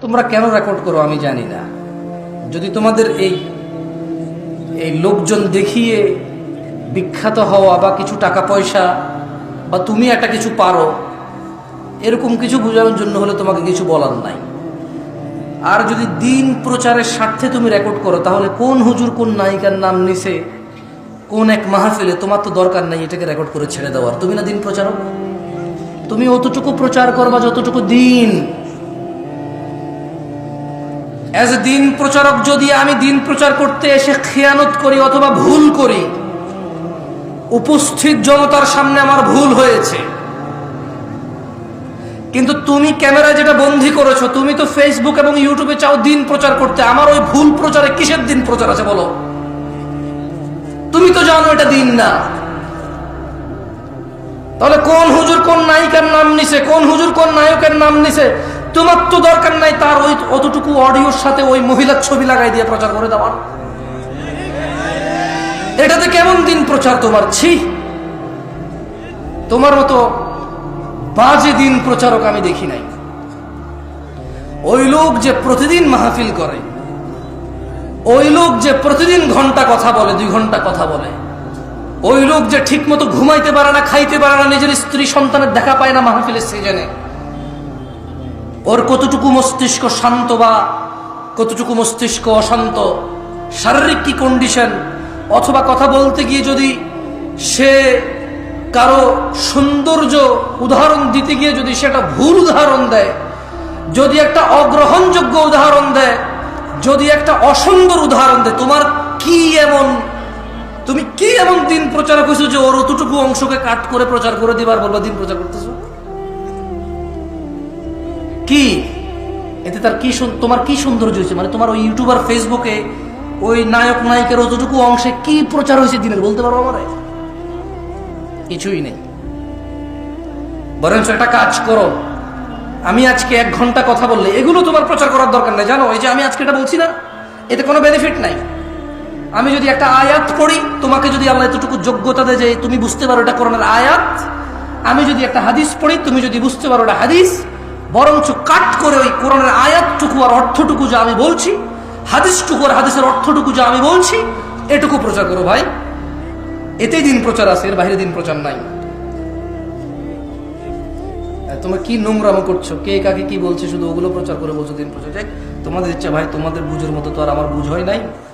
তোমরা কেন রেকর্ড করো আমি জানি না। যদি তোমাদের এই লোকজন দেখিয়ে বিখ্যাত হওয়া বা কিছু টাকা পয়সা বা তুমি একটা কিছু পারো এরকম কিছু বোঝানোর জন্য হলে তোমাকে কিছু বলার নাই। আর যদি দিন প্রচারের স্বার্থে তুমি রেকর্ড করো, তাহলে কোন হুজুর কোন নায়িকার নাম নিছে কোন এক মাহফিলে, তোমার তো দরকার নাই এটাকে রেকর্ড করে ছেড়ে দেওয়ার। তুমি না দিন প্রচারক, তুমি অতটুকু প্রচার করবা যতটুকু দিন। অ্যাজ এ দিন প্রচারক যদি আমি দিন প্রচার করতে এসে খেয়ানত করি অথবা ভুল করি, উপস্থিত জনতার সামনে আমার ভুল হয়েছে, কিন্তু তুমি ক্যামেরায় যেটা বন্দী করেছো, তুমি তো ফেসবুক এবং ইউটিউবে চাও দিন প্রচার করতে। আমার ওই ভুল প্রচারে কিসের দিন প্রচার আছে বলো? তুমি তো জানো এটা দিন না। তাহলে কোন হুজুর কোন নায়িকার নাম নিছে, কোন হুজুর কোন নায়কের নাম নিছে, তোমার তো দরকার নাই তার ওই অতটুকু অডিওর সাথে ওই মহিলার ছবি লাগাই দিয়ে প্রচার করে দেওয়ার। এটাতে কেমন দিন প্রচার তোমার? ছি, তোমার মতো বাজে দিন প্রচারক আমি দেখি নাই। ওই লোক যে প্রতিদিন মাহফিল করে, ওই লোক যে প্রতিদিন ঘন্টা কথা বলে, 2 ঘন্টা কথা বলে, ওই লোক যে ঠিক মতো ঘুমাইতে পারে না, খাইতে পারে না, নিজের স্ত্রী সন্তানের দেখা পায় না মাহফিলের সিজনে, ওর কতটুকু মস্তিষ্ক শান্ত বা কতটুকু মস্তিষ্ক অশান্ত, শারীরিক কি কন্ডিশন, অথবা কথা বলতে গিয়ে যদি সে কারো সৌন্দর্য উদাহরণ দিতে গিয়ে যদি সেটা ভুল উদাহরণ দেয়, যদি একটা অগ্রহণযোগ্য উদাহরণ দেয়, যদি একটা অসুন্দর উদাহরণ দেয়, তোমার কি এমন, তুমি কি এমন দিন প্রচার করছো যে ওর অতটুকু অংশকে কাট করে প্রচার করে দিবার বলবা দিন প্রচার করতেছো? কি এতে তার কি, তোমার কি সৌন্দর্য হয়েছে? মানে তোমার ওই ইউটিউবার ফেসবুকে ওই নায়ক নায়িকার অতটুকু অংশে কি প্রচার হয়েছে দিনের, বলতে পারো আমারে? কিছুই নেই। বরঞ্চ একটা কাজ করো, আমি আজকে 1 ঘন্টা কথা বললে এগুলো তোমার প্রচার করার দরকার নেই। জানো, এই যে আমি আজকে এটা বলছি না, এতে কোনো বেনিফিট নাই। আমি যদি একটা আয়াত পড়ি, তোমাকে যদি আল্লাহ এতটুকু যোগ্যতা দেয় যে তুমি বুঝতে পারো এটা কোরআনের আয়াত, আমি যদি একটা হাদিস পড়ি, তুমি যদি বুঝতে পারো এটা হাদিস, বরঞ্চ কাট করে ওই কোরআনের আয়াতটুকু আর অর্থটুকু যা আমি বলছি, হাদিসটুকু আর হাদিসের অর্থটুকু যা আমি বলছি, এটুকু প্রচার করো ভাই। এতেই দিন প্রচার আছে, এর বাইরে দিন প্রচার নাই। তোমরা কি নোংরামো করছো, কে কাকে কি বলছে শুধু ওগুলো প্রচার করে বলছো দিন প্রচার। তোমাদের ইচ্ছা ভাই, তোমাদের বুঝের মতো তো আর আমার বুঝ হয় নাই।